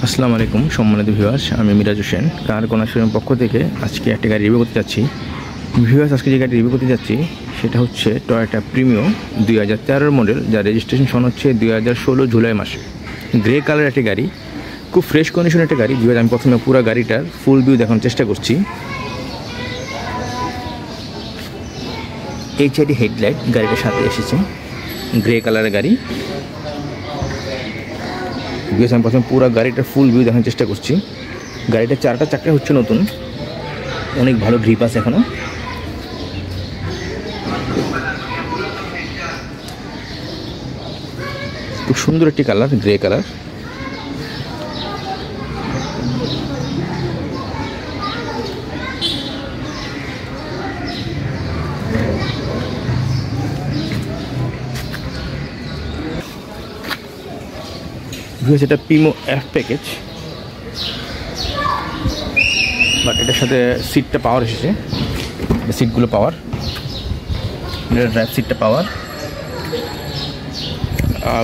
আসসালামু আলাইকুম সম্মানিত ভিউয়ার্স, আমি মিরাজ হোসেন কার কোনা শোরুম পক্ষ থেকে আজকে একটা গাড়ি রিভিউ করতে যাচ্ছি। ভিউয়ার্স, আজকে যে গাড়ি রিভিউ করতে যাচ্ছি সেটা হচ্ছে টয়োটা প্রিমিও 2013 মডেল, যার রেজিস্ট্রেশন সন হচ্ছে 2016 জুলাই মাসে। গ্রে কালার একটি গাড়ি, খুব ফ্রেশ কন্ডিশনের একটা গাড়ি। ভিউয়ার্স, আমি প্রথমে পুরো গাড়িটার ফুল ভিউ দেখানোর চেষ্টা করছি। এইচআইডি হেডলাইট গাড়িটার সাথে এসেছে, গ্রে কালারের গাড়ি। ভিউয়ার্স, আমি প্রথমে পুরো গাড়িটার ফুল ভিউ দেখানোর চেষ্টা করছি। গাড়িটার চারটা চাকা হচ্ছে নতুন, অনেক ভালো গ্রিপ আছে এখনো। খুব সুন্দর একটি কালার, গ্রে কালার। এটা প্রিমো এফ প্যাকেজ, বাট এটার সাথে সিটটা পাওয়ার এসেছে, সিটগুলো পাওয়ার, এটা ড্রাইভ সিটটা পাওয়ার।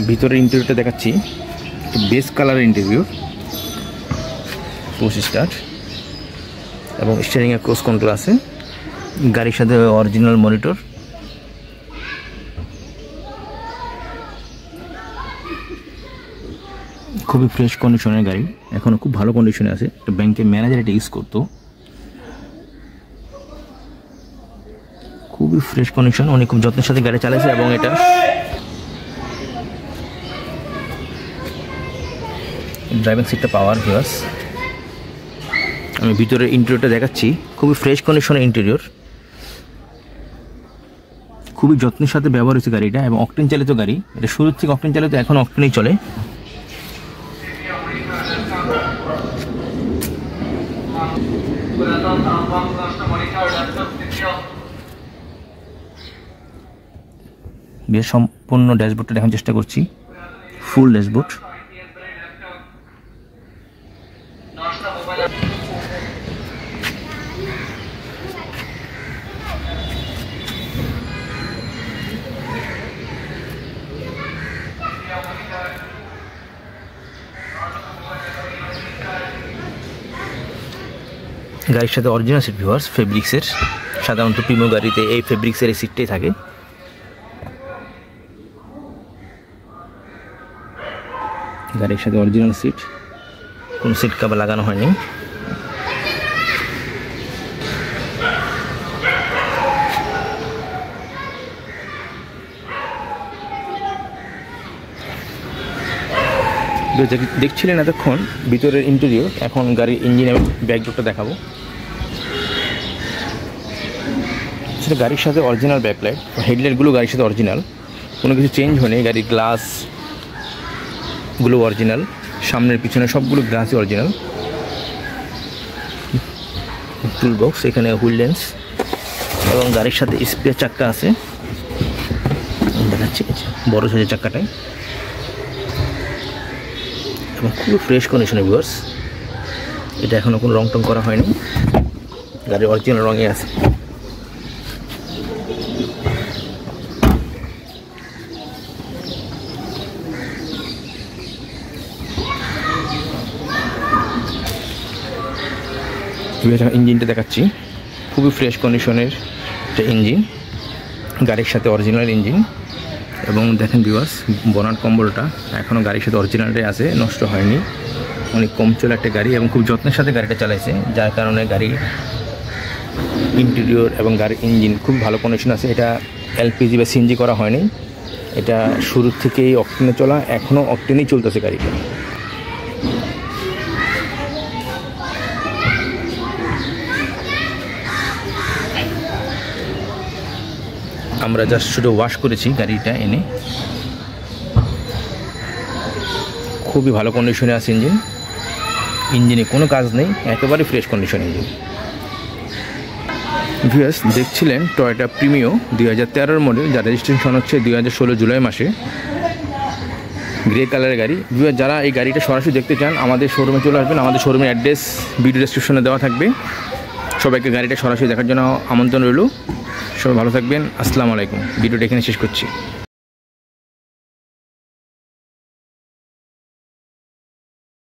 ভিতরের ইন্টেরিয়রটা দেখাচ্ছি, বেস কালারের ইন্টেরিয়র, পুশ স্টার্ট এবং স্টিয়ারিংয়ে ক্রুজ কন্ট্রোল আছে। গাড়ির সাথে অরিজিনাল মনিটর। খুবই ফ্রেশ কন্ডিশনের গাড়ি, এখনও খুব ভালো কন্ডিশনে আছে। একটা ব্যাংকের ম্যানেজার এটা ইউজ করতো। খুবই ফ্রেশ কন্ডিশন, অনেক খুব যত্নের সাথে গাড়ি চালাইছে। এবং এটা ড্রাইভিং সিটটা পাওয়ার। ভিউয়ার্স, আমি ভিতরের ইন্টেরিয়রটা দেখাচ্ছি, খুবই ফ্রেশ কন্ডিশনের ইন্টেরিয়র, খুবই যত্নের সাথে ব্যবহার হয়েছে গাড়িটা। এবং অকটেন চালিত গাড়ি, এটা শুরুর থেকে অকটেন চালিত, এখন অকটেনেই চলে। বেশ সম্পূর্ণ ড্যাশবোর্ডটা দেখার চেষ্টা করছি, ফুল ড্যাশবোর্ড। গাড়ির সাথে অরিজিনাল সিট। ভিউয়ার্স, ফেব্রিক্সের, সাধারণত প্রিমো গাড়িতে এই ফেব্রিক্সের এই সিটটাই থাকে। গাড়ির সাথে অরিজিনাল সিট, কোনো সিট কভার লাগানো হয়নি। দেখছিলেন এতক্ষণ ভিতরের ইন্টেরিয়র, এখন গাড়ির ইঞ্জিন এবং ব্যাকডোরটা দেখাবো। সেটা গাড়ির সাথে অরিজিনাল ব্যাকলাইট, হেডলাইটগুলো গাড়ির সাথে অরিজিনাল, কোনো কিছু চেঞ্জ হয়নি। গাড়ির গ্লাসগুলো অরিজিনাল, সামনের পিছনে সবগুলো গ্লাসই অরিজিনাল। টুল বক্স, এখানে হুইল লেন্স এবং গাড়ির সাথে স্পেয়ার চাক্কা আছে, দেখাচ্ছি বড় সাইজের চাক্কাটায়। এবং খুবই ফ্রেশ কন্ডিশনে। ভিউয়ার্স, এটা এখনও কোনো রং টং করা হয়নি, গাড়ির অরিজিনাল রঙে আছে। ইঞ্জিনটা দেখাচ্ছি, খুবই ফ্রেশ কন্ডিশনের একটা ইঞ্জিন, গাড়ির সাথে অরিজিনাল ইঞ্জিন। এবং দেখেন ভিউয়ার্স, বনাট কম্বলটা এখনও গাড়ির সাথে অরিজিনালটাই আছে, নষ্ট হয়নি। অনেক কম চলে একটা গাড়ি এবং খুব যত্নের সাথে গাড়িটা চালাইছে, যার কারণে গাড়ির ইন্টেরিয়র এবং গাড়ির ইঞ্জিন খুব ভালো কন্ডিশন আছে। এটা এলপিজি বা সিএনজি করা হয়নি, এটা শুরুর থেকেই অকটেনে চলা, এখনও অকটেনেই চলতেছে গাড়িটা। আমরা জাস্ট শুধু ওয়াশ করেছি গাড়িটা এনে, খুবই ভালো কন্ডিশনে আছে ইঞ্জিন। ইঞ্জিনে কোনো কাজ নেই, একেবারে ফ্রেশ কন্ডিশন ইঞ্জিন। ভিউয়ার্স, দেখছিলেন টয়োটা প্রিমিও 2013 মডেল, যার রেজিস্ট্রেশন হচ্ছে 2016 জুলাই মাসে। গ্রে কালারের গাড়ি। ভিউয়ার্স, যারা এই গাড়িটা সরাসরি দেখতে চান আমাদের শোরুমে চলে আসবেন। আমাদের শোরুমের অ্যাড্রেস ভিডিও ডেসক্রিপশনে দেওয়া থাকবে। সবাইকে গাড়িটা সরাসরি দেখার জন্য আমন্ত্রণ রইল। সবাই ভালো থাকবেন। আসসালামু আলাইকুম। ভিডিওটা এখানে শেষ করছি।